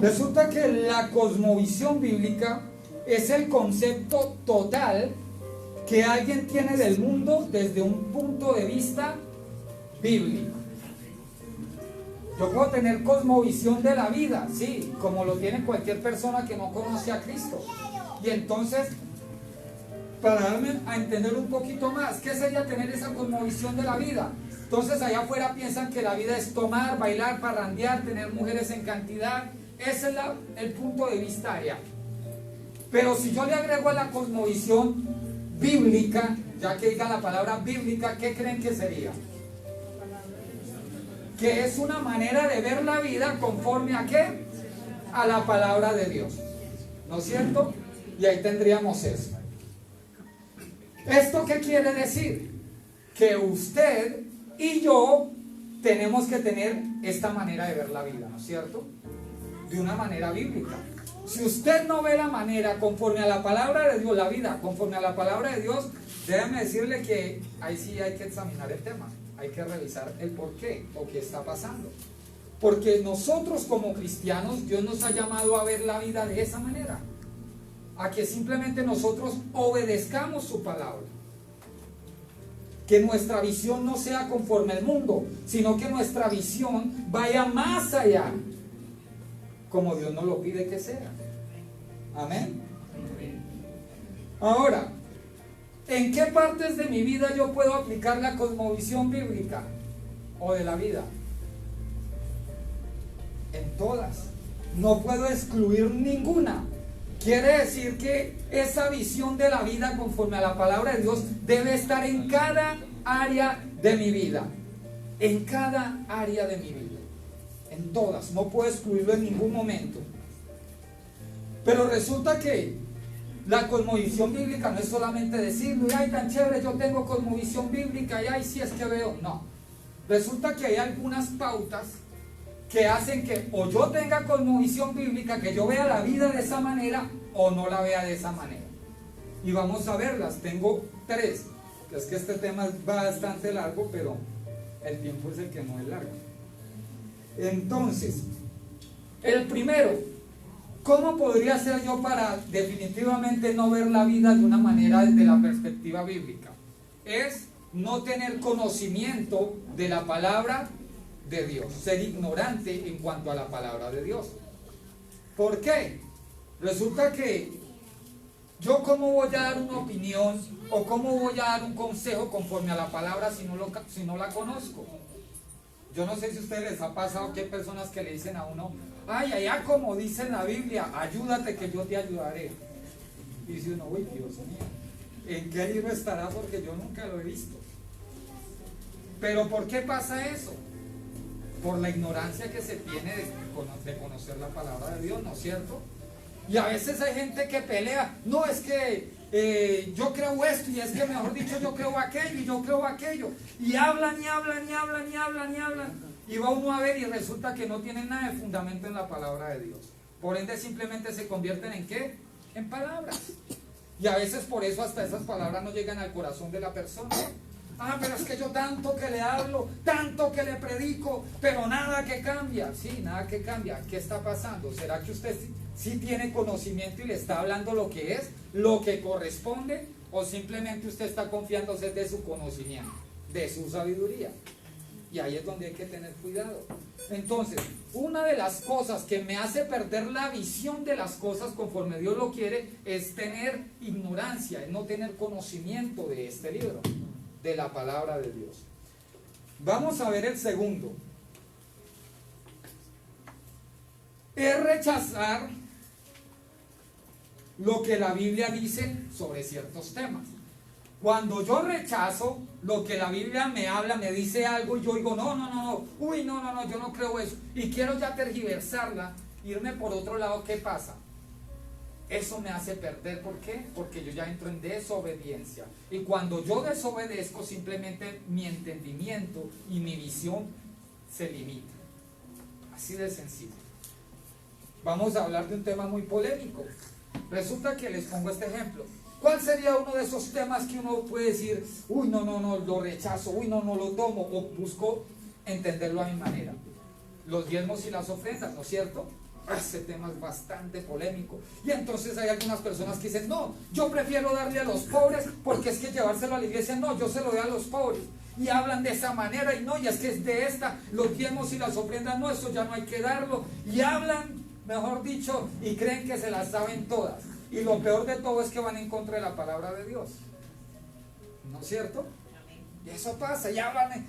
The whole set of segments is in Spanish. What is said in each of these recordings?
Resulta que la cosmovisión bíblica es el concepto total que alguien tiene del mundo desde un punto de vista bíblico. Yo puedo tener cosmovisión de la vida, sí, como lo tiene cualquier persona que no conoce a Cristo. Y entonces, para darme a entender un poquito más, ¿qué sería tener esa cosmovisión de la vida? Entonces allá afuera piensan que la vida es tomar, bailar, parrandear, tener mujeres en cantidad. Ese es el punto de vista allá. Pero si yo le agrego a la cosmovisión bíblica, ya que diga la palabra bíblica, ¿qué creen que sería? Que es una manera de ver la vida conforme a ¿qué? A la palabra de Dios, ¿no es cierto? Y ahí tendríamos eso. ¿Esto qué quiere decir? Que usted y yo tenemos que tener esta manera de ver la vida, ¿no es cierto? De una manera bíblica. Si usted no ve la manera conforme a la palabra de Dios, la vida conforme a la palabra de Dios, déjame decirle que ahí sí hay que examinar el tema. Hay que revisar el por qué o qué está pasando. Porque nosotros como cristianos, Dios nos ha llamado a ver la vida de esa manera. A que simplemente nosotros obedezcamos su palabra. Que nuestra visión no sea conforme al mundo, sino que nuestra visión vaya más allá, como Dios nos lo pide que sea. Amén. Ahora, ¿en qué partes de mi vida yo puedo aplicar la cosmovisión bíblica o de la vida? En todas. No puedo excluir ninguna. Quiere decir que esa visión de la vida conforme a la palabra de Dios debe estar en cada área de mi vida. En cada área de mi vida. En todas. No puedo excluirlo en ningún momento. Pero resulta que la cosmovisión bíblica no es solamente decirlo, ay, tan chévere, yo tengo cosmovisión bíblica, y ay, sí es que veo. No. Resulta que hay algunas pautas que hacen que o yo tenga cosmovisión bíblica, que yo vea la vida de esa manera, o no la vea de esa manera. Y vamos a verlas. Tengo 3. Es que este tema es bastante largo, pero el tiempo es el que no es largo. Entonces, el primero, ¿cómo podría ser yo para definitivamente no ver la vida de una manera desde la perspectiva bíblica? Es no tener conocimiento de la palabra de Dios, ser ignorante en cuanto a la palabra de Dios. ¿Por qué? Resulta que yo cómo voy a dar una opinión o cómo voy a dar un consejo conforme a la palabra si no la conozco. Yo no sé si a ustedes les ha pasado que hay personas que le dicen a uno, ay, allá como dice en la Biblia, ayúdate que yo te ayudaré. Y dice uno, uy, Dios mío, ¿en qué libro estará? Porque yo nunca lo he visto. Pero ¿por qué pasa eso? Por la ignorancia que se tiene de conocer la palabra de Dios, ¿no es cierto? Y a veces hay gente que pelea, no, es que yo creo esto, y es que mejor dicho yo creo aquello, y yo creo aquello, y hablan, y hablan, y hablan, y hablan, y hablan, y va uno a ver y resulta que no tienen nada de fundamento en la palabra de Dios. Por ende simplemente se convierten en ¿qué? En palabras. Y a veces por eso hasta esas palabras no llegan al corazón de la persona. Ah, pero es que yo tanto que le hablo, tanto que le predico, pero nada que cambia. Sí, nada que cambia. ¿Qué está pasando? ¿Será que usted sí tiene conocimiento y le está hablando lo que es, lo que corresponde? ¿O simplemente usted está confiándose de su conocimiento, de su sabiduría? Y ahí es donde hay que tener cuidado. Entonces, una de las cosas que me hace perder la visión de las cosas conforme Dios lo quiere es tener ignorancia, es no tener conocimiento de este libro, de la palabra de Dios. Vamos a ver el segundo. Es rechazar lo que la Biblia dice sobre ciertos temas. Cuando yo rechazo lo que la Biblia me habla, me dice algo, y yo digo, no, uy, no, yo no creo eso, y quiero ya tergiversarla, irme por otro lado, ¿qué pasa? Eso me hace perder. ¿Por qué? Porque yo ya entro en desobediencia. Y cuando yo desobedezco, simplemente mi entendimiento y mi visión se limita. Así de sencillo. Vamos a hablar de un tema muy polémico. Resulta que les pongo este ejemplo. ¿Cuál sería uno de esos temas que uno puede decir, uy, no, lo rechazo, uy, no lo tomo, o busco entenderlo a mi manera? Los diezmos y las ofrendas, ¿no es cierto? Ese tema es bastante polémico. Y entonces hay algunas personas que dicen, no, yo prefiero darle a los pobres porque es que llevárselo a la iglesia, no, yo se lo doy a los pobres. Y hablan de esa manera y no, y es que es de esta, los diezmos y las ofrendas, no, eso ya no hay que darlo. Y hablan, mejor dicho, y creen que se las saben todas. Y lo peor de todo es que van en contra de la palabra de Dios. ¿No es cierto? Y eso pasa, y hablan,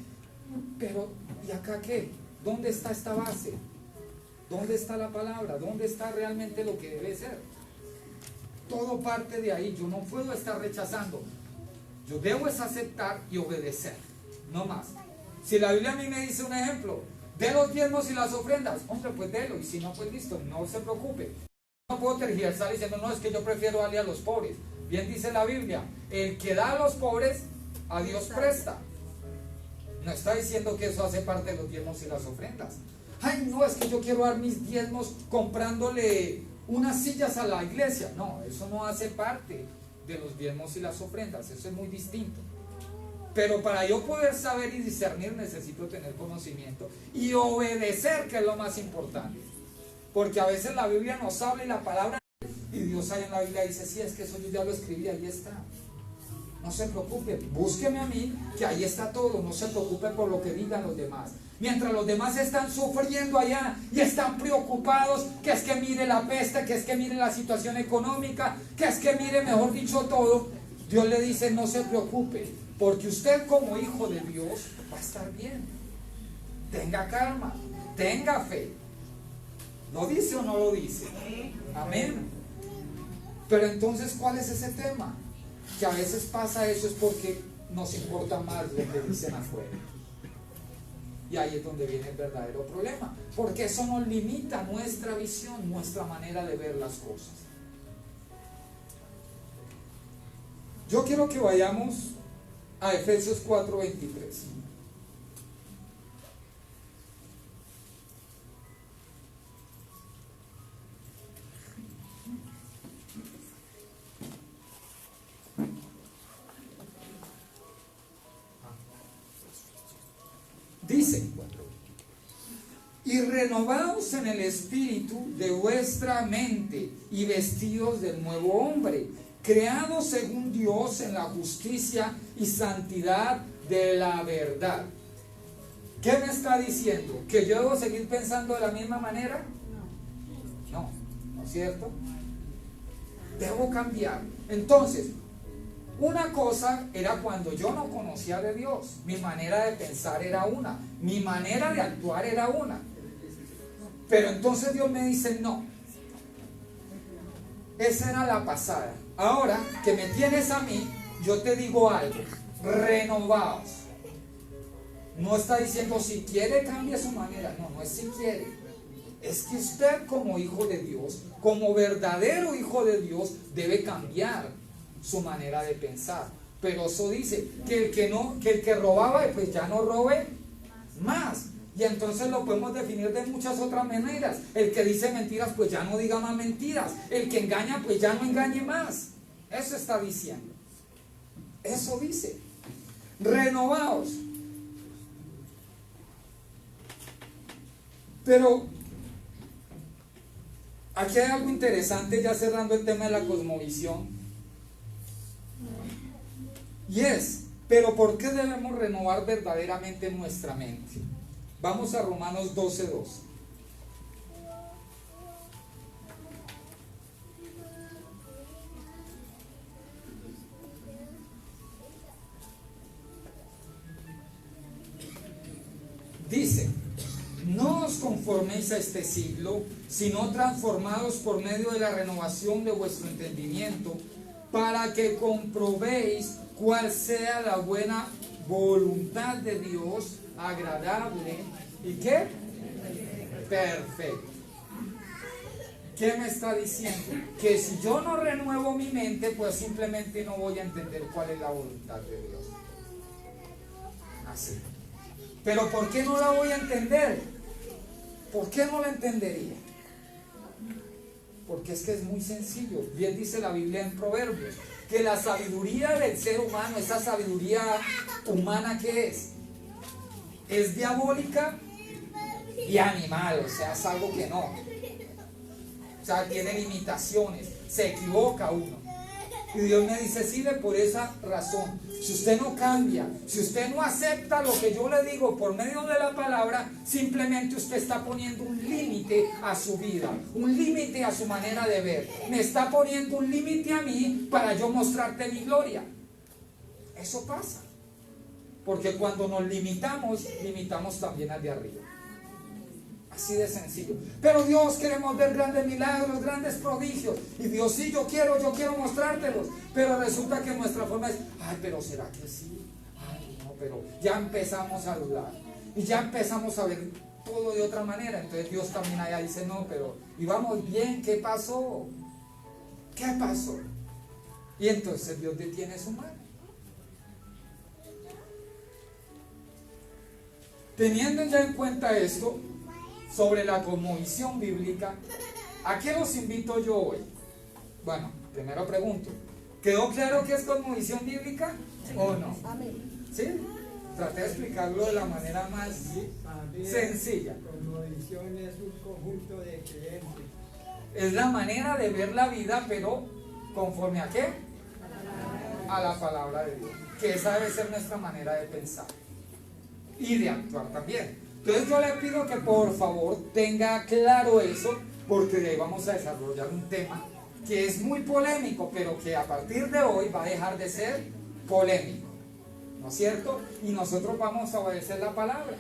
pero ¿y acá qué? ¿Dónde está esta base? ¿Dónde está la palabra? ¿Dónde está realmente lo que debe ser? Todo parte de ahí. Yo no puedo estar rechazando. Yo debo es aceptar y obedecer. No más. Si la Biblia a mí me dice un ejemplo, de los diezmos y las ofrendas, hombre, pues délo. Y si no, pues listo, no se preocupe. No puedo tergiversar diciendo, no, es que yo prefiero darle a los pobres. Bien dice la Biblia, el que da a los pobres, a Dios presta. No está diciendo que eso hace parte de los diezmos y las ofrendas. Ay, no, es que yo quiero dar mis diezmos comprándole unas sillas a la iglesia. No, eso no hace parte de los diezmos y las ofrendas. Eso es muy distinto. Pero para yo poder saber y discernir necesito tener conocimiento y obedecer, que es lo más importante. Porque a veces la Biblia nos habla y la palabra, y Dios ahí en la Biblia dice, sí, es que eso yo ya lo escribí, ahí está. No se preocupe, búsqueme a mí, que ahí está todo. No se preocupe por lo que digan los demás. Mientras los demás están sufriendo allá y están preocupados, que es que mire la peste, que es que mire la situación económica, que es que mire, mejor dicho, todo, Dios le dice, no se preocupe, porque usted como hijo de Dios va a estar bien. Tenga calma, tenga fe. ¿Lo dice o no lo dice? Amén. Pero entonces, ¿cuál es ese tema? Que a veces pasa eso es porque nos importa más lo que dicen afuera. Y ahí es donde viene el verdadero problema, porque eso nos limita nuestra visión, nuestra manera de ver las cosas. Yo quiero que vayamos a Efesios 4:23. Dice, y renovaos en el espíritu de vuestra mente y vestidos del nuevo hombre, creados según Dios en la justicia y santidad de la verdad. ¿Qué me está diciendo? ¿Que yo debo seguir pensando de la misma manera? No, ¿no es cierto? Debo cambiar. Entonces, una cosa era cuando yo no conocía de Dios, mi manera de pensar era una, mi manera de actuar era una. Pero entonces Dios me dice, no, esa era la pasada. Ahora que me tienes a mí, yo te digo algo, renovaos. No está diciendo si quiere cambie su manera, no, no es si quiere. Es que usted como hijo de Dios, como verdadero hijo de Dios, debe cambiar su manera de pensar. Pero eso dice que el que robaba, pues ya no robe más. Y entonces lo podemos definir de muchas otras maneras. El que dice mentiras, pues ya no diga más mentiras. El que engaña, pues ya no engañe más. Eso está diciendo. Eso dice. Renovaos. Pero aquí hay algo interesante, ya cerrando el tema de la cosmovisión. Y es, pero ¿por qué debemos renovar verdaderamente nuestra mente? Vamos a Romanos 12:2. Dice, no os conforméis a este siglo, sino transformados por medio de la renovación de vuestro entendimiento, para que comprobéis cuál sea la buena voluntad de Dios, agradable y ¿qué? Perfecto. ¿Qué me está diciendo? Que si yo no renuevo mi mente, pues simplemente no voy a entender cuál es la voluntad de Dios. Así. Pero ¿por qué no la voy a entender? ¿Por qué no la entendería? Porque es que es muy sencillo. Bien dice la Biblia en Proverbios, que la sabiduría del ser humano, esa sabiduría humana que es diabólica y animal, o sea, es algo que no. O sea, tiene limitaciones, se equivoca uno. Y Dios me dice, Sile, por esa razón, si usted no cambia, si usted no acepta lo que yo le digo por medio de la palabra, simplemente usted está poniendo un límite a su vida, un límite a su manera de ver. Me está poniendo un límite a mí para yo mostrarte mi gloria. Eso pasa. Porque cuando nos limitamos, limitamos también al de arriba. Así de sencillo. Pero Dios, queremos ver grandes milagros, grandes prodigios. Y Dios, sí, yo quiero mostrártelos. Pero resulta que nuestra forma es, ay, pero ¿será que sí? Ay, no, pero ya empezamos a dudar. Y ya empezamos a ver todo de otra manera. Entonces Dios también allá dice, no, pero íbamos bien, ¿qué pasó? ¿Qué pasó? Y entonces Dios detiene su mano. Teniendo ya en cuenta esto, sobre la cosmovisión bíblica, ¿a qué los invito yo hoy? Bueno, primero pregunto, ¿quedó claro que es cosmovisión bíblica o no? ¿Sí? Traté de explicarlo de la manera más sencilla. Cosmovisión es un conjunto de creencias. Es la manera de ver la vida, pero ¿conforme a qué? A la palabra de Dios. Que esa debe ser nuestra manera de pensar y de actuar también. Entonces yo le pido que por favor tenga claro eso, porque de ahí vamos a desarrollar un tema que es muy polémico, pero que a partir de hoy va a dejar de ser polémico, ¿no es cierto? Y nosotros vamos a obedecer la palabra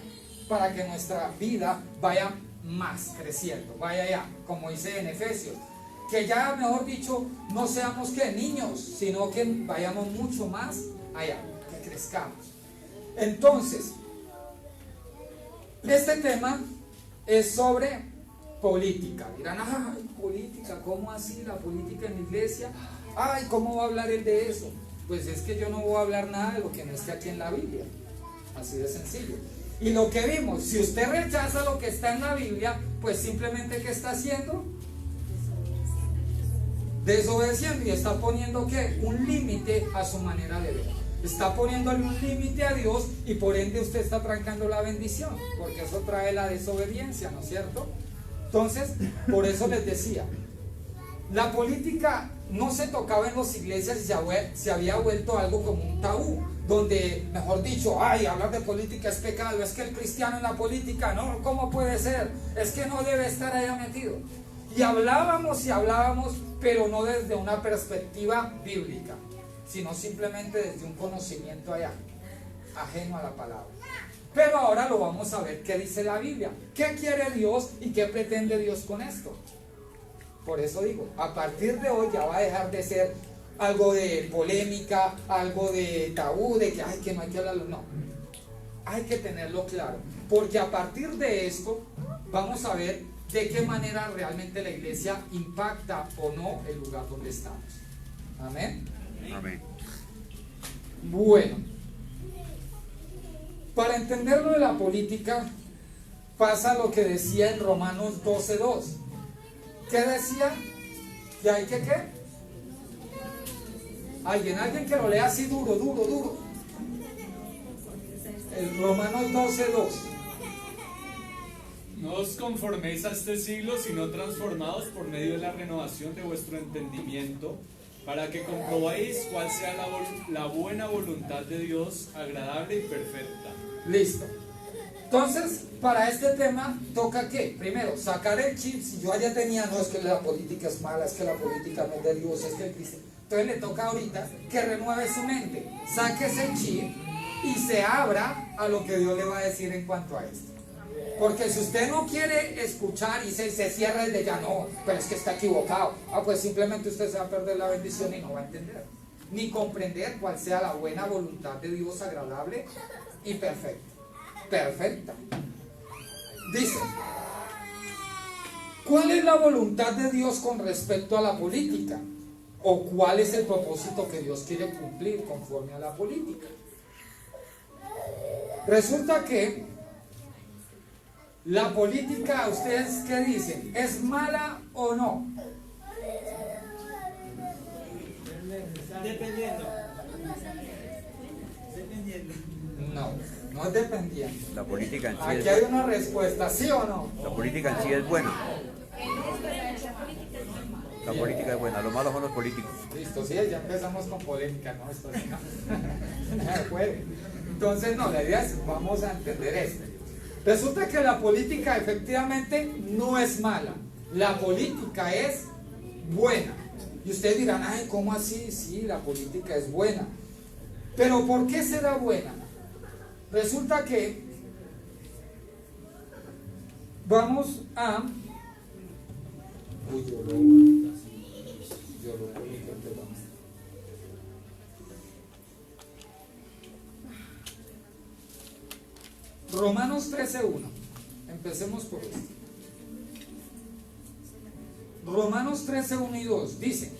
para que nuestra vida vaya más creciendo, vaya ya, como dice en Efesios, que ya, mejor dicho, no seamos que niños, sino que vayamos mucho más allá, que crezcamos. Entonces, este tema es sobre política. Dirán, ay, política, ¿cómo así la política en la iglesia? Ay, ¿cómo va a hablar él de eso? Pues es que yo no voy a hablar nada de lo que no esté aquí en la Biblia. Así de sencillo. Y lo que vimos, si usted rechaza lo que está en la Biblia, pues simplemente ¿qué está haciendo? Desobedeciendo, y está poniendo ¿qué? Un límite a su manera de ver. Está poniéndole un límite a Dios y por ende usted está trancando la bendición, porque eso trae la desobediencia, ¿no es cierto? Entonces, por eso les decía, la política no se tocaba en las iglesias y se había vuelto algo como un tabú, donde, mejor dicho, ay, hablar de política es pecado, es que el cristiano en la política, no, ¿cómo puede ser? Es que no debe estar allá metido. Y hablábamos, pero no desde una perspectiva bíblica, sino simplemente desde un conocimiento allá, ajeno a la palabra. Pero ahora lo vamos a ver qué dice la Biblia, qué quiere Dios y qué pretende Dios con esto. Por eso digo, a partir de hoy ya va a dejar de ser algo de polémica, algo de tabú, de que, ay, que no hay que hablarlo. No, hay que tenerlo claro, porque a partir de esto vamos a ver de qué manera realmente la iglesia impacta o no el lugar donde estamos. Amén. Amén. Bueno, para entender lo de la política pasa lo que decía en Romanos 12:2. ¿Qué decía? ¿Que hay que qué? Alguien que lo lea así duro. El Romanos 12:2. No os conforméis a este siglo, sino transformados por medio de la renovación de vuestro entendimiento, para que comprobéis cuál sea la buena voluntad de Dios, agradable y perfecta. Listo. Entonces, para este tema toca ¿qué? Primero, sacar el chip. Si yo allá tenía, no, es que la política es mala, es que la política no es de Dios, es que el cristiano. Entonces le toca ahorita que renueve su mente, saque ese chip y se abra a lo que Dios le va a decir en cuanto a esto. Porque si usted no quiere escuchar y se cierra desde ya, no, pero es que está equivocado, pues simplemente usted se va a perder la bendición y no va a entender, ni comprender cuál sea la buena voluntad de Dios, agradable y perfecta. Dice, ¿cuál es la voluntad de Dios con respecto a la política? ¿O cuál es el propósito que Dios quiere cumplir conforme a la política? Resulta que la política, ¿ustedes qué dicen? ¿Es mala o no? Dependiendo. No es dependiendo. La política en sí Aquí hay una respuesta, ¿sí o no? La política en sí es buena. La Bien. política es buena, lo malo son los políticos. Listo, sí, ya empezamos con polémica, ¿no? Esto así, no. No se puede. Entonces, no, la idea es, vamos a entender esto. Resulta que la política efectivamente no es mala. La política es buena. Y ustedes dirán, ay, ¿cómo así? Sí, la política es buena. Pero ¿por qué será buena? Resulta que vamos a... Uy, yo lo coloqué, perdón. Romanos 13:1. Empecemos por esto. Romanos 13:1 y 2 dice: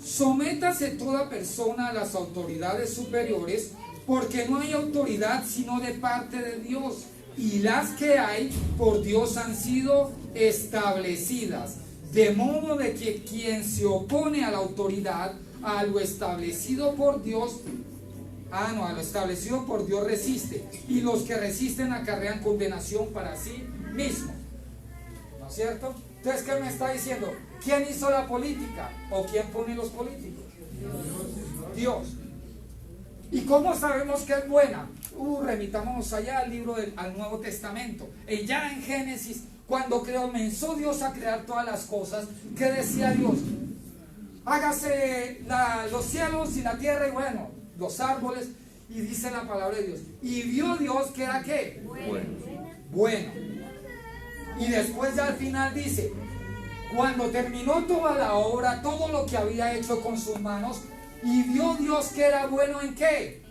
sométase toda persona a las autoridades superiores, porque no hay autoridad sino de parte de Dios, y las que hay por Dios han sido establecidas, de modo de que quien se opone a la autoridad, a lo establecido por Dios, a lo establecido por Dios resiste, y los que resisten acarrean condenación para sí mismo. ¿No es cierto? Entonces, ¿qué me está diciendo? ¿Quién hizo la política? ¿O quién pone los políticos? Dios. ¿Y cómo sabemos que es buena? Remitámonos allá al libro al Nuevo Testamento. Ya en Génesis, cuando comenzó Dios a crear todas las cosas, ¿qué decía Dios? Hágase los cielos y la tierra y bueno, los árboles, y dice la palabra de Dios. Y vio Dios que era ¿qué? Bueno. Y después ya al final dice, cuando terminó toda la obra, todo lo que había hecho con sus manos, y vio Dios que era bueno ¿en qué?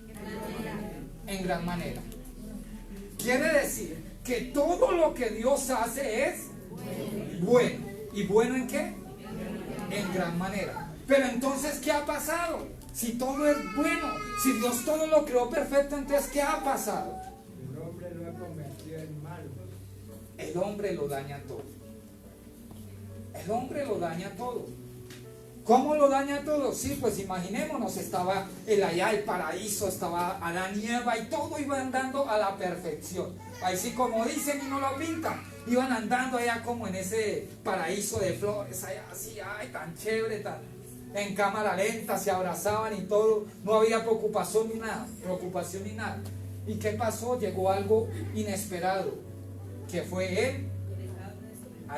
En gran manera. Quiere decir que todo lo que Dios hace es bueno. ¿Y bueno en qué? En gran manera. Pero entonces, ¿qué ha pasado? Si todo es bueno, si Dios todo lo creó perfecto, entonces ¿qué ha pasado? El hombre lo ha convertido en malo. El hombre lo daña todo. El hombre lo daña todo. ¿Cómo lo daña todo? Sí, pues imaginémonos, estaba allá el paraíso, estaba Adán y Eva y todo iba andando a la perfección. Ahí sí, como dicen y no lo pintan, iban andando allá como en ese paraíso de flores, allá así, ay, tan chévere, tan en cámara lenta, se abrazaban y todo, no había preocupación ni nada. ¿Y qué pasó? Llegó algo inesperado, que fue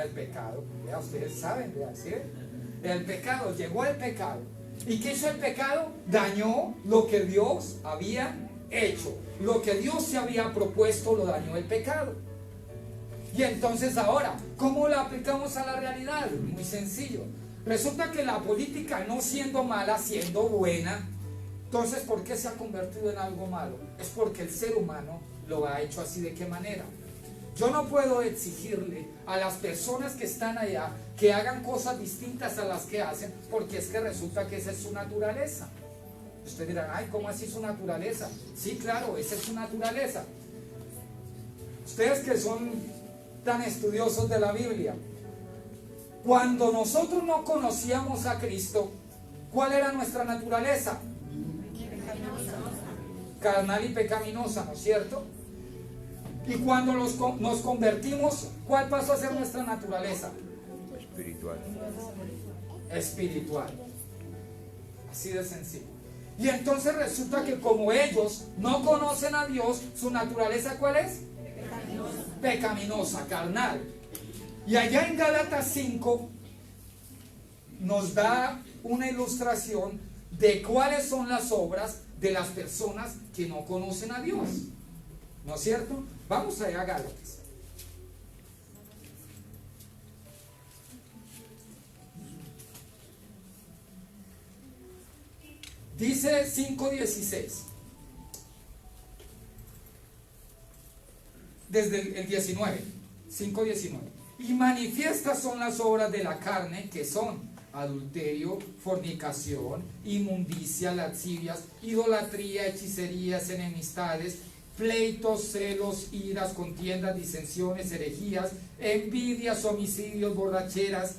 el pecado. Ya ustedes saben, ¿sí? El pecado, llegó el pecado. ¿Y qué hizo el pecado? Dañó lo que Dios había hecho. Lo que Dios se había propuesto lo dañó el pecado. Y entonces ahora, ¿cómo lo aplicamos a la realidad? Muy sencillo. Resulta que la política, no siendo mala, siendo buena, entonces ¿por qué se ha convertido en algo malo? Es porque el ser humano lo ha hecho así. ¿De qué manera? Yo no puedo exigirle a las personas que están allá que hagan cosas distintas a las que hacen, porque es que resulta que esa es su naturaleza. Ustedes dirán, ay, ¿cómo así su naturaleza? Sí, claro, esa es su naturaleza. Ustedes que son tan estudiosos de la Biblia, cuando nosotros no conocíamos a Cristo, ¿cuál era nuestra naturaleza? Carnal y pecaminosa, ¿no es cierto? Y cuando nos convertimos, ¿cuál pasó a ser nuestra naturaleza? Espiritual. Así de sencillo. Y entonces resulta que como ellos no conocen a Dios, su naturaleza ¿cuál es? Pecaminosa, carnal. Y allá en Gálatas 5 nos da una ilustración de cuáles son las obras de las personas que no conocen a Dios. ¿No es cierto? Vamos allá a Gálatas. Dice 5:16. Desde el 19. 5:19. Y manifiestas son las obras de la carne, que son adulterio, fornicación, inmundicia, lascivias, idolatría, hechicerías, enemistades, pleitos, celos, iras, contiendas, disensiones, herejías, envidias, homicidios, borracheras,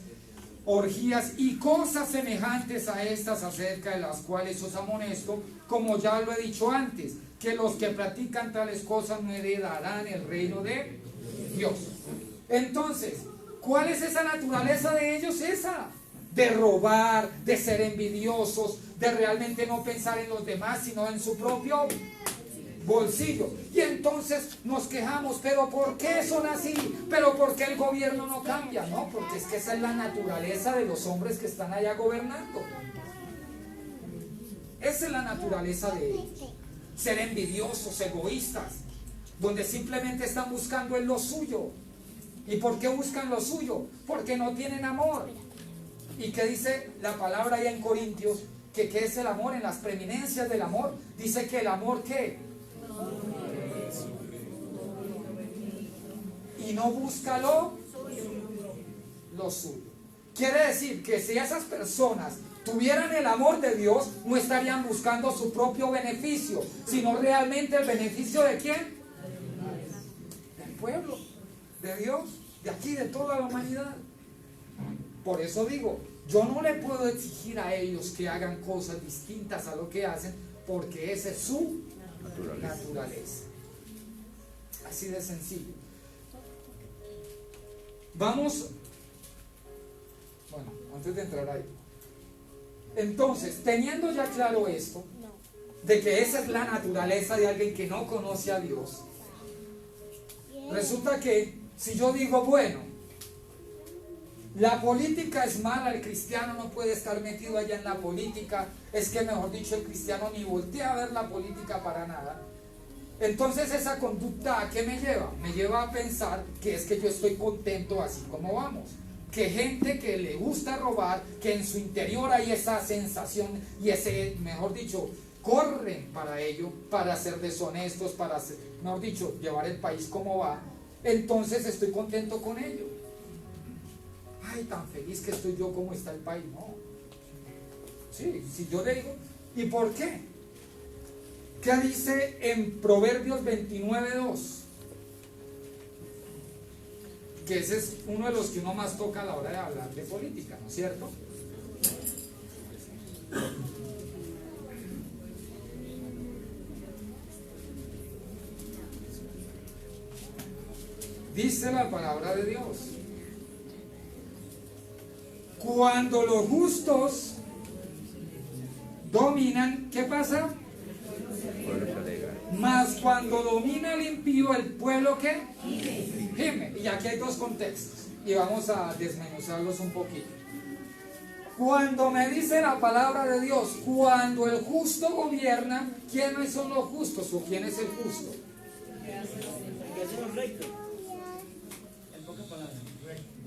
orgías y cosas semejantes a estas, acerca de las cuales os amonesto, como ya lo he dicho antes, que los que practican tales cosas no heredarán el reino de Dios. Entonces, ¿Cuál es esa naturaleza de ellos? Esa, de robar, de ser envidiosos, de realmente no pensar en los demás, sino en su propio bolsillo. Y entonces nos quejamos, pero ¿por qué son así? ¿Pero por qué el gobierno no cambia? No, porque es que esa es la naturaleza de los hombres que están allá gobernando. Esa es la naturaleza de ellos. Ser envidiosos, egoístas, donde simplemente están buscando en lo suyo. ¿Y por qué buscan lo suyo? Porque no tienen amor. ¿Y qué dice la palabra allá en Corintios? ¿Qué es el amor? En las preeminencias del amor dice que el amor, ¿qué? Y no busca lo suyo. Quiere decir que si esas personas tuvieran el amor de Dios, no estarían buscando su propio beneficio, sino realmente el beneficio de ¿quién? Del pueblo, de Dios, de aquí, de toda la humanidad. Por eso digo, yo no le puedo exigir a ellos que hagan cosas distintas a lo que hacen, porque esa es su naturaleza. Así de sencillo. Vamos, bueno, antes de entrar ahí. Entonces, teniendo ya claro esto, de que esa es la naturaleza de alguien que no conoce a Dios, resulta que si yo digo, bueno, la política es mala, el cristiano no puede estar metido allá en la política, es que mejor dicho el cristiano ni voltea a ver la política para nada. Entonces esa conducta ¿a qué me lleva? Me lleva a pensar que es que yo estoy contento así como vamos. Que gente que le gusta robar, que en su interior hay esa sensación y ese, mejor dicho, corren para ello, para ser deshonestos, para, mejor dicho, llevar el país como va, entonces estoy contento con ello. Ay, tan feliz que estoy yo como está el país, ¿no? Sí, si yo le digo, ¿y por qué? ¿Qué dice en Proverbios 29:2? Que ese es uno de los que uno más toca a la hora de hablar de política, ¿no es cierto? Dice la palabra de Dios: cuando los justos dominan, ¿qué pasa? Mas cuando domina el impío, el pueblo ¿qué? Gime. Y aquí hay dos contextos y vamos a desmenuzarlos un poquito. Cuando me dice la palabra de Dios, cuando el justo gobierna, ¿quiénes son los justos o quién es el justo?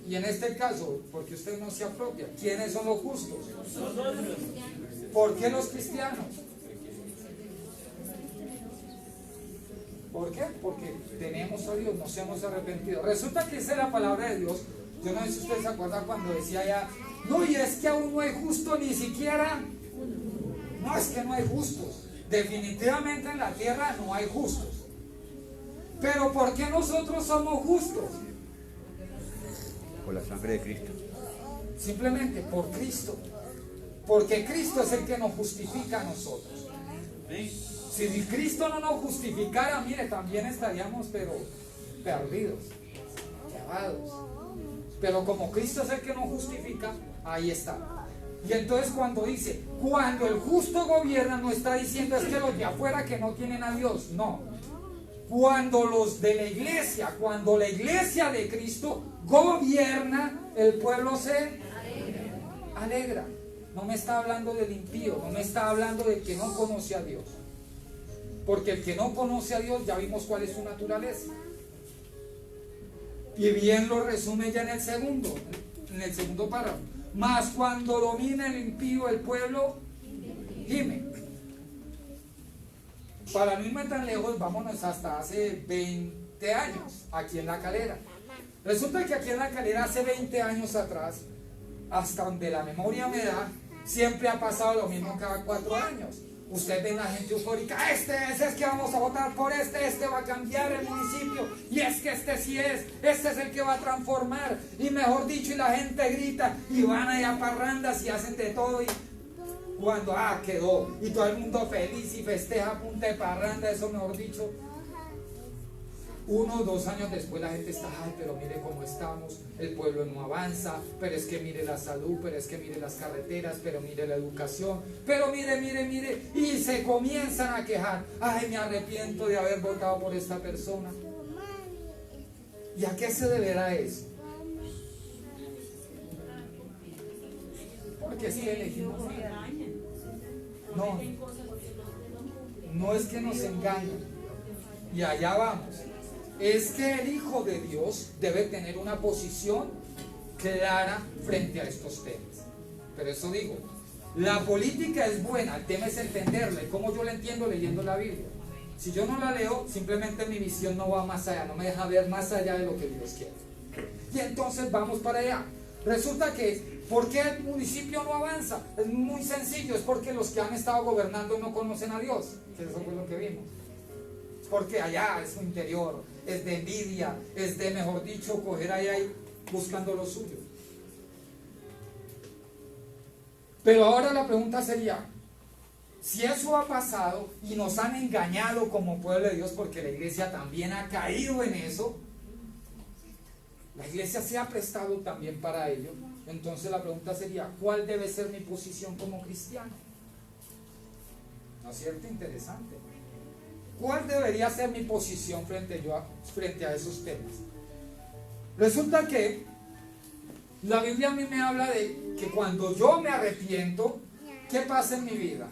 Y en este caso, porque usted no se apropia, ¿quiénes son los justos? ¿Por qué los cristianos? ¿Por qué? Porque tenemos a Dios, nos hemos arrepentido. Resulta que esa es la palabra de Dios. Yo no sé si usted se acuerda cuando decía ya, no, y es que aún no hay justo ni siquiera. No, es que no hay justos. Definitivamente en la tierra no hay justos. Pero ¿por qué nosotros somos justos? Por la sangre de Cristo. Simplemente por Cristo. Porque Cristo es el que nos justifica a nosotros. Si Cristo no nos justificara, mire, también estaríamos pero perdidos, llevados. Pero como Cristo es el que nos justifica, ahí está. Y entonces cuando dice, cuando el justo gobierna, no está diciendo es que los de afuera que no tienen a Dios, no. Cuando los de la iglesia, cuando la iglesia de Cristo gobierna, el pueblo se alegra. No me está hablando del impío, no me está hablando del que no conoce a Dios. Porque el que no conoce a Dios, ya vimos cuál es su naturaleza. Y bien lo resume ya en el segundo párrafo. Mas cuando domina el impío, el pueblo gime. Para no irme tan lejos, vámonos hasta hace 20 años, aquí en La Calera. Resulta que aquí en La Calera, hace 20 años atrás, hasta donde la memoria me da, siempre ha pasado lo mismo cada 4 años. Usted ve la gente eufórica, es que vamos a votar por este va a cambiar el municipio, y es que este es el que va a transformar, y mejor dicho, y la gente grita, y van allá a parrandas y hacen de todo, y cuando, quedó, y todo el mundo feliz y festeja a punta de parranda, eso mejor dicho. 1 o 2 años después la gente está, ay, pero mire cómo estamos, el pueblo no avanza, pero es que mire la salud, pero es que mire las carreteras, pero mire la educación, pero mire, y se comienzan a quejar, ay, me arrepiento de haber votado por esta persona. ¿Y a qué se deberá eso? Porque es que elegimos. No es que nos engañen. Y allá vamos. Es que el Hijo de Dios debe tener una posición clara frente a estos temas. Pero eso digo, la política es buena, el tema es entenderla. Y cómo yo la entiendo leyendo la Biblia. Si yo no la leo, simplemente mi visión no va más allá, no me deja ver más allá de lo que Dios quiere. Y entonces vamos para allá. Resulta que, ¿por qué el municipio no avanza? Es muy sencillo, es porque los que han estado gobernando no conocen a Dios, que eso fue lo que vimos. Porque allá es su interior, es de envidia, es de, mejor dicho, coger ahí buscando lo suyo. Pero ahora la pregunta sería, si eso ha pasado y nos han engañado como pueblo de Dios, porque la iglesia también ha caído en eso, la iglesia se ha prestado también para ello, entonces la pregunta sería, ¿cuál debe ser mi posición como cristiano? ¿No es cierto? Interesante. ¿Cuál debería ser mi posición frente a esos temas? Resulta que la Biblia a mí me habla de que cuando yo me arrepiento, ¿qué pasa en mi vida?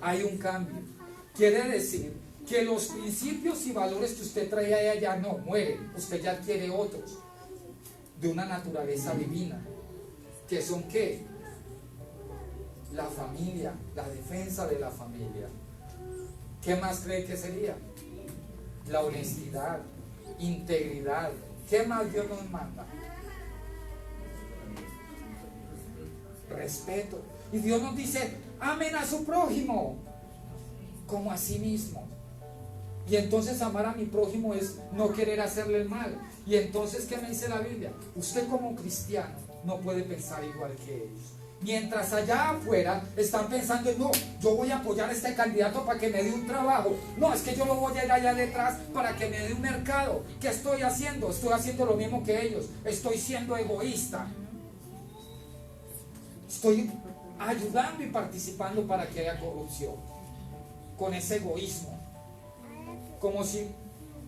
Hay un cambio. Quiere decir que los principios y valores que usted traía allá no mueren, usted ya adquiere otros de una naturaleza divina, que son ¿qué? La familia, la defensa de la familia. ¿Qué más cree que sería? La honestidad, integridad. ¿Qué más Dios nos manda? Respeto. Y Dios nos dice, amen a su prójimo como a sí mismo. Y entonces amar a mi prójimo es no querer hacerle el mal. Y entonces, ¿qué me dice la Biblia? Usted como cristiano no puede pensar igual que ellos. Mientras allá afuera están pensando, no, yo voy a apoyar a este candidato para que me dé un trabajo. No, es que yo lo voy a ir allá detrás para que me dé un mercado. ¿Qué estoy haciendo? Estoy haciendo lo mismo que ellos. Estoy siendo egoísta. Estoy ayudando y participando para que haya corrupción. Con ese egoísmo. Como si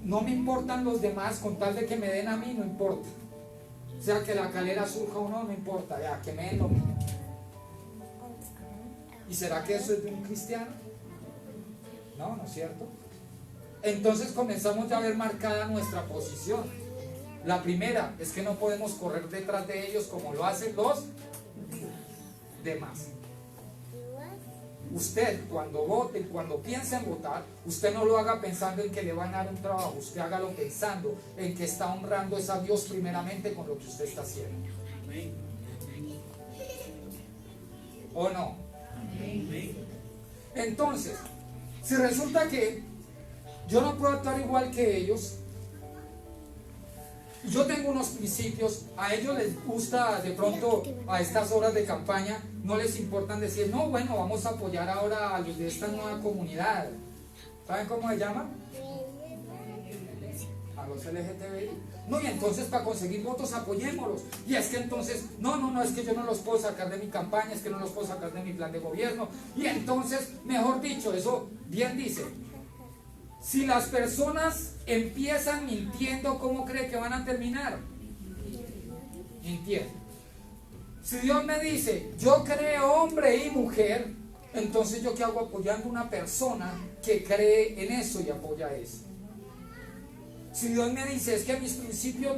no me importan los demás, con tal de que me den a mí, no importa. O sea, que la calera surja o no, no importa, ya, que me den lo mismo. ¿Y será que eso es de un cristiano? No, ¿no es cierto? Entonces comenzamos ya a ver marcada nuestra posición. La primera es que no podemos correr detrás de ellos como lo hacen los demás. Usted cuando vote y cuando piense en votar, usted no lo haga pensando en que le van a dar un trabajo, usted hágalo pensando en que está honrando a Dios primeramente con lo que usted está haciendo. ¿O no? Entonces, si resulta que yo no puedo actuar igual que ellos, yo tengo unos principios, a ellos les gusta de pronto a estas horas de campaña, no les importan decir, no, bueno, vamos a apoyar ahora a los de esta nueva comunidad. ¿Saben cómo se llama? A los LGTBI. No, y entonces para conseguir votos apoyémoslos. Y es que entonces, no, es que yo no los puedo sacar de mi campaña, es que no los puedo sacar de mi plan de gobierno. Y entonces, mejor dicho, eso bien dice. Si las personas empiezan mintiendo, ¿cómo cree que van a terminar? Mintiendo. Si Dios me dice, yo creo hombre y mujer, entonces yo qué hago apoyando a una persona que cree en eso y apoya eso. Si Dios me dice, es que mis principios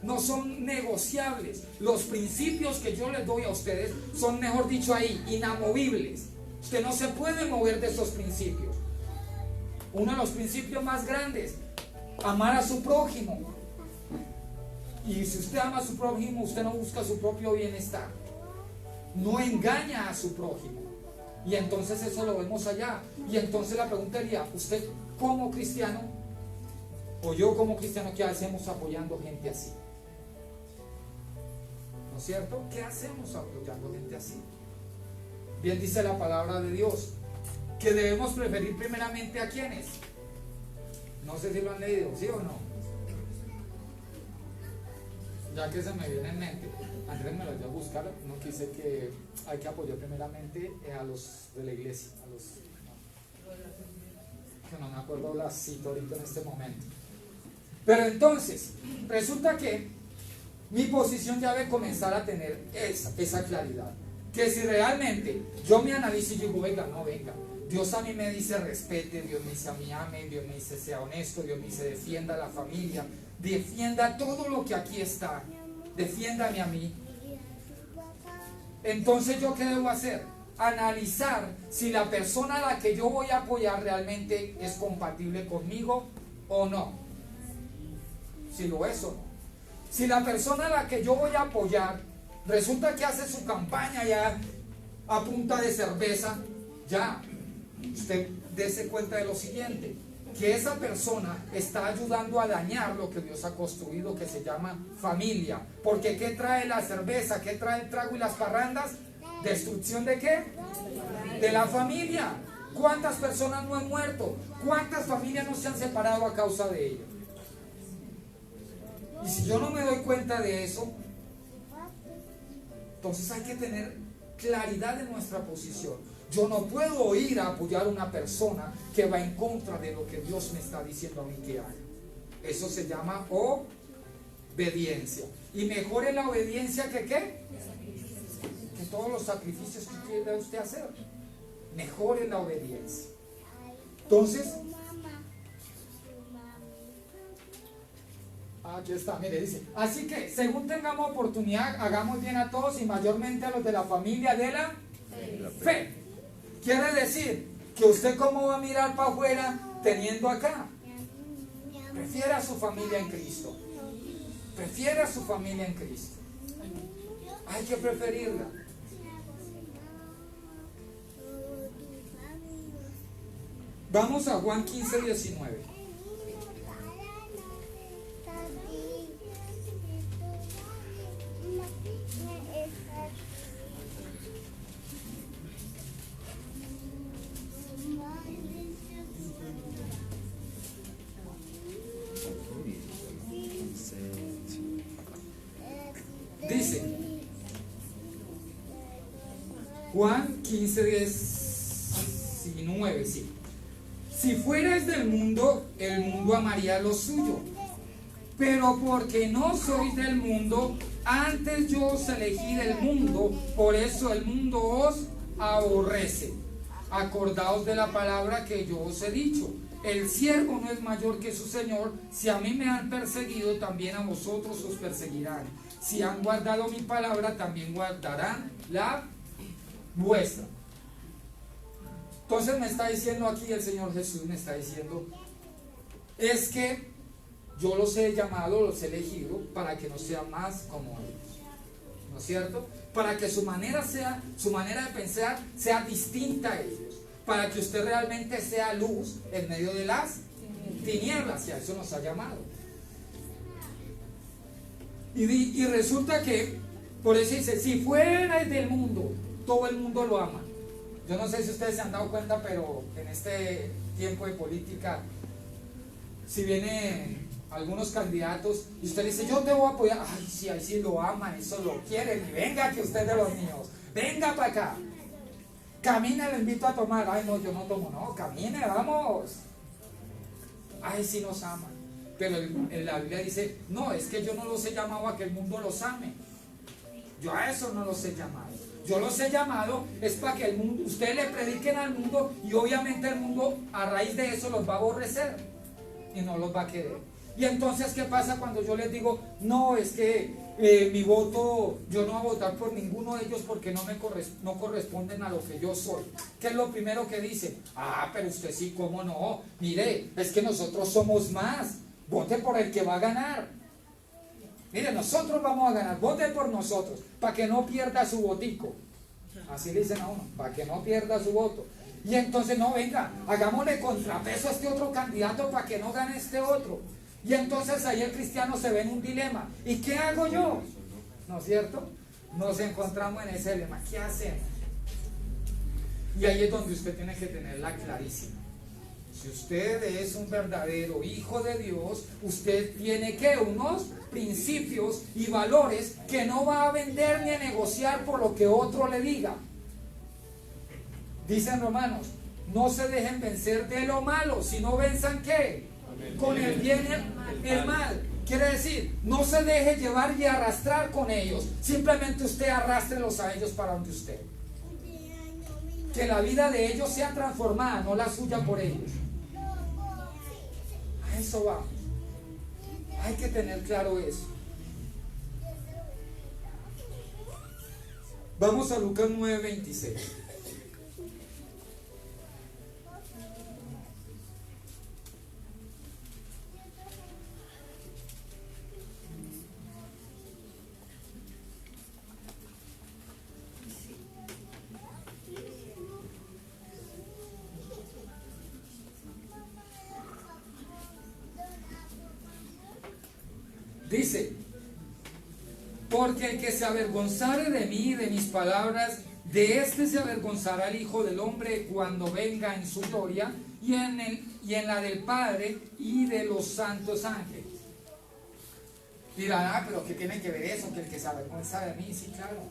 no son negociables, los principios que yo les doy a ustedes son, mejor dicho ahí, inamovibles. Usted no se puede mover de esos principios. Uno de los principios más grandes, amar a su prójimo. Y si usted ama a su prójimo, usted no busca su propio bienestar. No engaña a su prójimo. Y entonces eso lo vemos allá. Y entonces la pregunta sería, usted como cristiano, o yo como cristiano, ¿qué hacemos apoyando gente así? ¿No es cierto? ¿Qué hacemos apoyando gente así? Bien dice la palabra de Dios, que debemos preferir primeramente a quienes, No sé si lo han leído, ¿sí o no? Ya que se me viene en mente, Andrés me lo dio a buscar, no quise que hay que apoyar primeramente a los de la iglesia, a los que no me acuerdo la cita ahorita en este momento. Pero entonces, resulta que mi posición ya debe comenzar a tener esa claridad. Que si realmente yo me analizo y digo, venga, no, venga, Dios a mí me dice respete, Dios me dice a mí ame, Dios me dice sea honesto, Dios me dice defienda a la familia, defienda todo lo que aquí está, defiéndame a mí. Entonces, ¿yo qué debo hacer? Analizar si la persona a la que yo voy a apoyar realmente es compatible conmigo o no. Si lo es o no. Si la persona a la que yo voy a apoyar resulta que hace su campaña ya a punta de cerveza, ya, usted dése cuenta de lo siguiente, que esa persona está ayudando a dañar lo que Dios ha construido, que se llama familia. Porque ¿qué trae la cerveza? ¿Qué trae el trago y las parrandas? ¿Destrucción de qué? De la familia. ¿Cuántas personas no han muerto? ¿Cuántas familias no se han separado a causa de ello? Y si yo no me doy cuenta de eso, entonces hay que tener claridad en nuestra posición. Yo no puedo ir a apoyar a una persona que va en contra de lo que Dios me está diciendo a mí que haga. Eso se llama obediencia. Y mejor es la obediencia que ¿qué? Que todos los sacrificios que quiera usted hacer. Mejor es la obediencia. Entonces, aquí está, mire, dice, así que según tengamos oportunidad, hagamos bien a todos y mayormente a los de la familia de la fe. Quiere decir que usted cómo va a mirar para afuera teniendo acá. Prefiere a su familia en Cristo. Prefiere a su familia en Cristo. Hay que preferirla. Vamos a Juan 15:19. Dice Juan 15:19, sí. Si fuerais del mundo, el mundo amaría lo suyo. Pero porque no sois del mundo, antes yo os elegí del mundo, por eso el mundo os aborrece. Acordaos de la palabra que yo os he dicho. El siervo no es mayor que su señor. Si a mí me han perseguido, también a vosotros os perseguirán. Si han guardado mi palabra, también guardarán la vuestra. Entonces me está diciendo aquí el Señor Jesús, me está diciendo, es que yo los he llamado, los he elegido para que no sean más como ellos, ¿no es cierto? Para que su manera de pensar sea distinta a ellos, para que usted realmente sea luz en medio de las tinieblas, y a eso nos ha llamado. Y resulta que, por eso dice, si fuerais del mundo, todo el mundo lo ama. Yo no sé si ustedes se han dado cuenta, pero en este tiempo de política, si vienen algunos candidatos y usted dice, yo te voy a apoyar, ay, sí, ahí sí lo aman, eso lo quieren, y venga que usted de los míos, venga para acá, camine, le invito a tomar, ay no, yo no tomo, no, camine, vamos, ay sí nos aman, pero en la Biblia dice, no, es que yo no los he llamado a que el mundo los ame, yo a eso no los he llamado. Yo los he llamado es para que el mundo, ustedes le prediquen al mundo, y obviamente el mundo a raíz de eso los va a aborrecer y no los va a querer. Y entonces, ¿qué pasa cuando yo les digo, no, es que mi voto, yo no voy a votar por ninguno de ellos porque no corresponden a lo que yo soy? ¿Qué es lo primero que dicen? Ah, pero usted sí, ¿cómo no? Mire, es que nosotros somos más, vote por el que va a ganar. Mire, nosotros vamos a ganar, vote por nosotros, para que no pierda su votico. Así le dicen a uno, para que no pierda su voto. Y entonces, no, venga, hagámosle contrapeso a este otro candidato para que no gane este otro. Y entonces ahí el cristiano se ve en un dilema. ¿Y qué hago yo? ¿No es cierto? Nos encontramos en ese dilema. ¿Qué hacemos? Y ahí es donde usted tiene que tenerla clarísima. Si usted es un verdadero hijo de Dios, usted tiene que unos principios y valores que no va a vender ni a negociar por lo que otro le diga. Dicen Romanos, no se dejen vencer de lo malo, sino venzan ¿qué? Con el bien y el mal. Quiere decir, no se deje llevar y arrastrar con ellos. Simplemente usted arrástrelos a ellos para donde usted. Que la vida de ellos sea transformada, no la suya por ellos. A eso vamos. Hay que tener claro eso. Vamos a Lucas 9:26. Dice, porque el que se avergonzare de mí y de mis palabras, de éste se avergonzará el Hijo del Hombre cuando venga en su gloria y en la del Padre y de los santos ángeles. Dirán, pero ¿qué tiene que ver eso? Que el que se avergüenza de mí, sí, claro.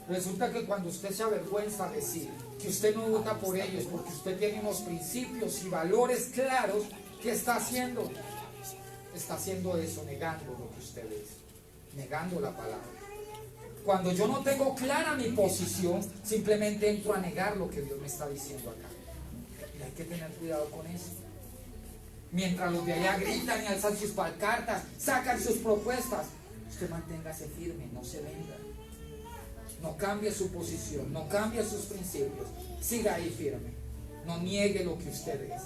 Resulta que cuando usted se avergüenza de decir que usted no vota por ellos porque usted tiene unos principios y valores claros, ¿qué está haciendo? Está haciendo eso, negando lo que usted es, negando la palabra. Cuando yo no tengo clara mi posición, simplemente entro a negar lo que Dios me está diciendo acá. Y hay que tener cuidado con eso. Mientras los de allá gritan y alzan sus pancartas, sacan sus propuestas, usted manténgase firme, no se venda. No cambie su posición, no cambie sus principios. Siga ahí firme. No niegue lo que usted es.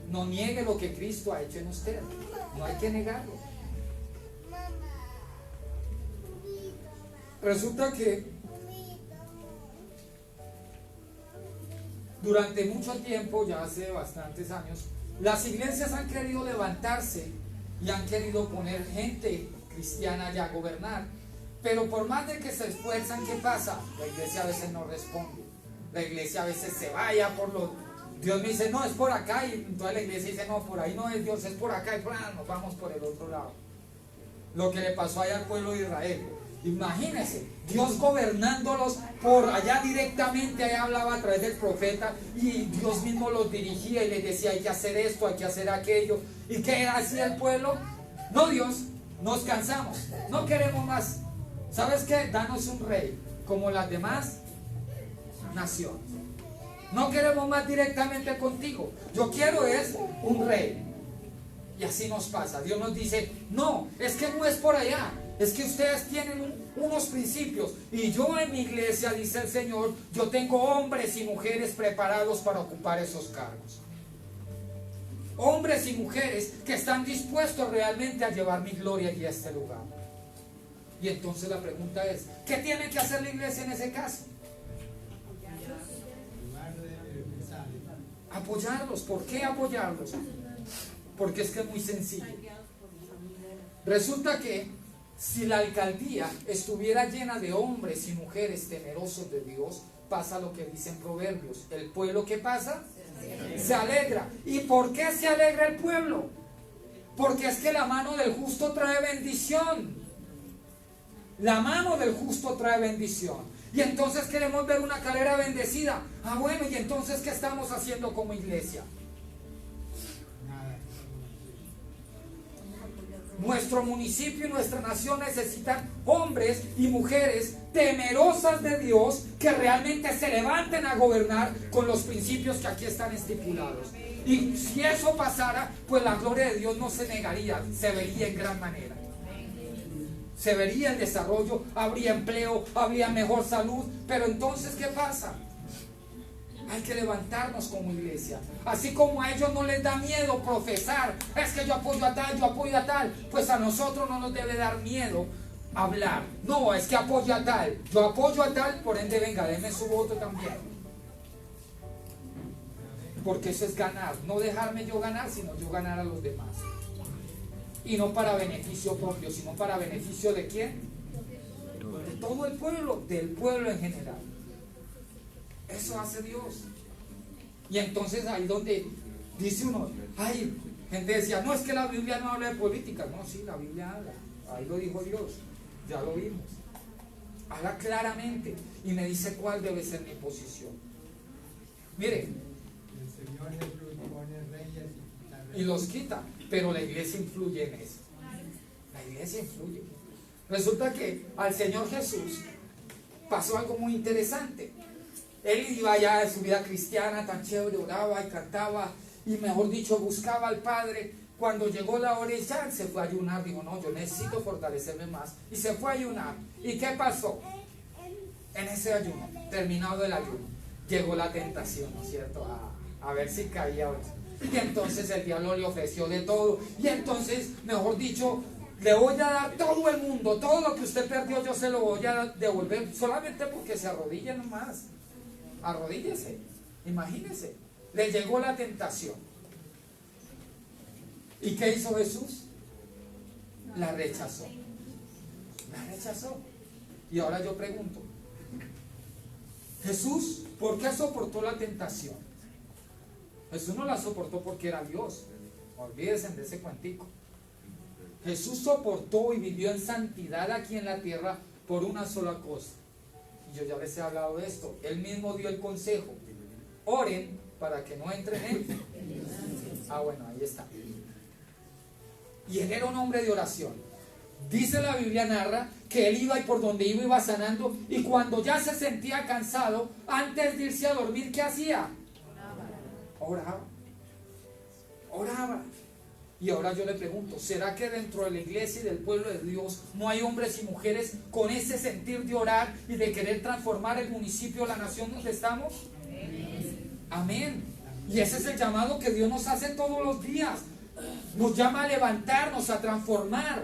No niegue lo que Cristo ha hecho en usted. No hay que negarlo. Resulta que durante mucho tiempo, ya hace bastantes años, las iglesias han querido levantarse y han querido poner gente cristiana ya a gobernar. Pero por más de que se esfuerzan, ¿qué pasa? La iglesia a veces no responde. La iglesia a veces se vaya por lo... Dios me dice, no, es por acá, y entonces la iglesia dice, no, por ahí no es Dios, es por acá, y nos vamos por el otro lado. Lo que le pasó allá al pueblo de Israel. Imagínense, Dios gobernándolos por allá directamente, allá hablaba a través del profeta, y Dios mismo los dirigía y les decía, hay que hacer esto, hay que hacer aquello. ¿Y qué hacía el pueblo? No, Dios, nos cansamos, no queremos más. ¿Sabes qué? Danos un rey, como las demás naciones. No queremos más directamente contigo. Yo quiero es un rey. Y así nos pasa. Dios nos dice, no, es que no es por allá. Es que ustedes tienen unos principios. Y yo en mi iglesia, dice el Señor, yo tengo hombres y mujeres preparados para ocupar esos cargos. Hombres y mujeres que están dispuestos realmente a llevar mi gloria aquí a este lugar. Y entonces la pregunta es, ¿qué tiene que hacer la iglesia en ese caso? Apoyarlos. ¿Por qué apoyarlos? Porque es que es muy sencillo. Resulta que si la alcaldía estuviera llena de hombres y mujeres temerosos de Dios, pasa lo que dicen Proverbios. El pueblo, ¿qué pasa? Se alegra. ¿Y por qué se alegra el pueblo? Porque es que la mano del justo trae bendición. La mano del justo trae bendición. Y entonces queremos ver una Calera bendecida. Ah, bueno, y entonces ¿qué estamos haciendo como iglesia? Nuestro municipio y nuestra nación necesitan hombres y mujeres temerosas de Dios que realmente se levanten a gobernar con los principios que aquí están estipulados. Y si eso pasara, pues la gloria de Dios no se negaría, se vería en gran manera. Se vería el desarrollo, habría empleo, habría mejor salud. Pero entonces, ¿qué pasa? Hay que levantarnos como iglesia. Así como a ellos no les da miedo profesar, es que yo apoyo a tal, yo apoyo a tal, pues a nosotros no nos debe dar miedo hablar. No, es que apoyo a tal, yo apoyo a tal, por ende venga, denme su voto también. Porque eso es ganar, no dejarme yo ganar, sino yo ganar a los demás. Y no para beneficio propio, sino para beneficio ¿de quién? De todo el pueblo, del pueblo en general. Eso hace Dios. Y entonces ahí donde Dice uno, ay, gente decía, no, es que la Biblia no habla de política. No, sí, la Biblia habla. Ahí lo dijo Dios, ya lo vimos. Habla claramente y me dice cuál debe ser mi posición. Mire, El Señor Jesús pone reyes y quita reyes. y los quita, pero la iglesia influye en eso. La iglesia influye. Resulta que al Señor Jesús pasó algo muy interesante. Él iba ya en su vida cristiana tan chévere, oraba y cantaba y mejor dicho buscaba al Padre. Cuando llegó la hora ya se fue a ayunar, dijo no, yo necesito fortalecerme más y se fue a ayunar. ¿Y qué pasó? En ese ayuno, terminado el ayuno, llegó la tentación, ¿no es cierto? A ver si caía hoy. Y entonces el diablo le ofreció de todo y entonces, mejor dicho, le voy a dar todo el mundo, todo lo que usted perdió yo se lo voy a devolver, solamente porque se arrodille nomás. Arrodíllese, imagínese. Le llegó la tentación. ¿Y qué hizo Jesús? La rechazó. La rechazó. Y ahora yo pregunto, Jesús, ¿por qué soportó la tentación? Jesús no la soportó porque era Dios. Olvídense de ese cuentico. Jesús soportó y vivió en santidad aquí en la tierra por una sola cosa. Y yo ya les he hablado de esto. Él mismo dio el consejo. Oren para que no entren en él. Ah, bueno, ahí está. Y él era un hombre de oración. Dice la Biblia, narra que él iba y por donde iba sanando. Y cuando ya se sentía cansado, antes de irse a dormir, ¿qué hacía? Oraba. Oraba. Y ahora yo le pregunto, ¿será que dentro de la iglesia y del pueblo de Dios no hay hombres y mujeres con ese sentir de orar y de querer transformar el municipio, la nación donde estamos? Amén. Y ese es el llamado que Dios nos hace todos los días. Nos llama a levantarnos, a transformar.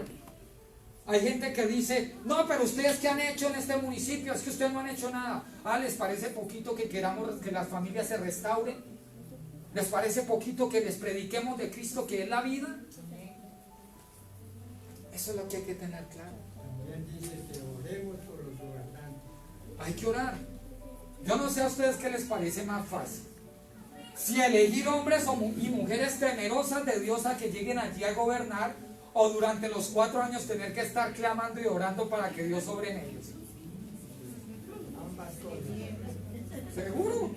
Hay gente que dice, no, pero ustedes ¿qué han hecho en este municipio? Es que ustedes no han hecho nada. Ah, ¿les parece poquito que queramos que las familias se restauren? ¿Les parece poquito que les prediquemos de Cristo, que es la vida? Eso es lo que hay que tener claro. También dice que oremos por los gobernantes. Hay que orar. Yo no sé a ustedes qué les parece más fácil. Si elegir hombres y mujeres temerosas de Dios a que lleguen allí a gobernar, o durante los 4 años tener que estar clamando y orando para que Dios sobre en ellos. Ambas cosas. ¿Seguro?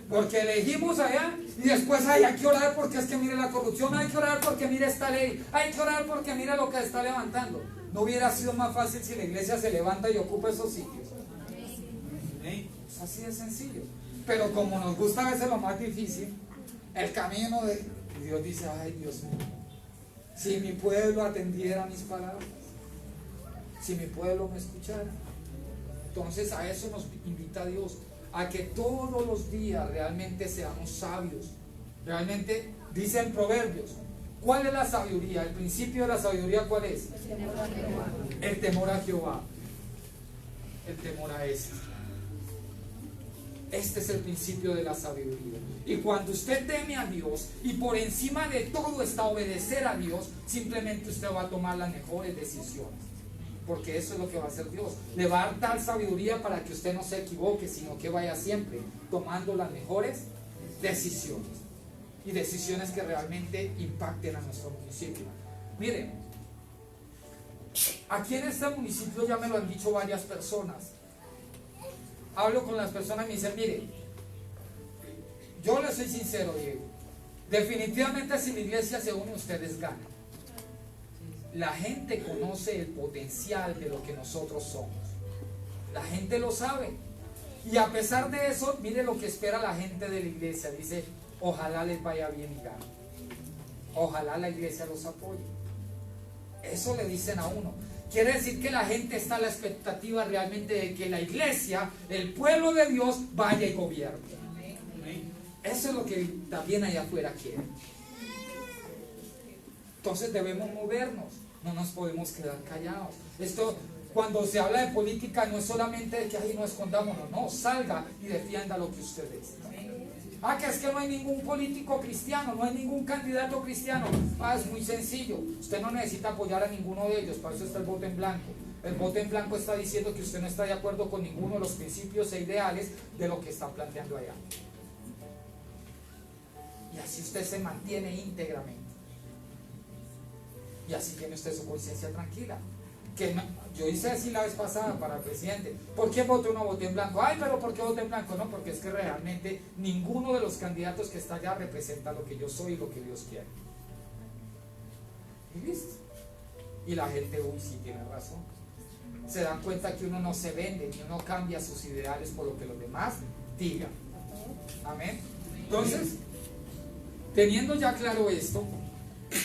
Porque elegimos allá y después hay que orar porque es que mire la corrupción, hay que orar porque mire esta ley, hay que orar porque mire lo que está levantando. ¿No hubiera sido más fácil si la iglesia se levanta y ocupa esos sitios? Es así de sencillo. Pero como nos gusta a veces lo más difícil, el camino de Dios dice, ay Dios mío, si mi pueblo atendiera mis palabras, si mi pueblo me escuchara. Entonces a eso nos invita Dios, a que todos los días realmente seamos sabios. Realmente dicen Proverbios, ¿cuál es la sabiduría? El principio de la sabiduría, ¿cuál es? El temor a Jehová. El temor a este. Este es el principio de la sabiduría. Y cuando usted teme a Dios y por encima de todo está obedecer a Dios, simplemente usted va a tomar las mejores decisiones. Porque eso es lo que va a hacer Dios. Le va a dar tal sabiduría para que usted no se equivoque, sino que vaya siempre tomando las mejores decisiones. Y decisiones que realmente impacten a nuestro municipio. Miren, aquí en este municipio ya me lo han dicho varias personas. Hablo con las personas y me dicen, mire, yo le soy sincero, Diego, definitivamente si la iglesia se une, ustedes ganan. La gente conoce el potencial de lo que nosotros somos. La gente lo sabe. Y a pesar de eso, mire lo que espera la gente de la iglesia. Dice, ojalá les vaya bien y ganen. Ojalá la iglesia los apoye. Eso le dicen a uno. Quiere decir que la gente está a la expectativa realmente de que la iglesia, el pueblo de Dios, vaya y gobierne. Eso es lo que también allá afuera quieren. Entonces debemos movernos, no nos podemos quedar callados. Esto, cuando se habla de política, no es solamente de que ahí no escondámonos, no, salga y defienda lo que usted es. Ah, que es que no hay ningún político cristiano, no hay ningún candidato cristiano. Ah, es muy sencillo, usted no necesita apoyar a ninguno de ellos, para eso está el voto en blanco. El voto en blanco está diciendo que usted no está de acuerdo con ninguno de los principios e ideales de lo que están planteando allá. Y así usted se mantiene íntegramente. Y así tiene usted su conciencia tranquila. Yo hice así la vez pasada para el presidente. ¿Por qué voté o no voté en blanco? Ay, pero ¿por qué voté en blanco? No, porque es que realmente ninguno de los candidatos que está allá representa lo que yo soy y lo que Dios quiere. ¿Y listo? Y la gente, uy, sí tiene razón. Se dan cuenta que uno no se vende, ni uno cambia sus ideales por lo que los demás digan. Amén. Entonces, teniendo ya claro esto,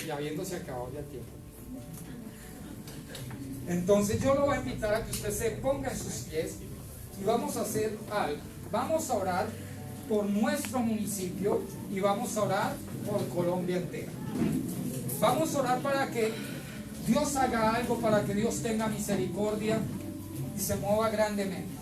y habiéndose acabado ya el tiempo, entonces yo lo voy a invitar a que usted se ponga en sus pies y vamos a hacer algo. Vamos a orar por nuestro municipio y vamos a orar por Colombia entera. Vamos a orar para que Dios haga algo, para que Dios tenga misericordia y se mueva grandemente.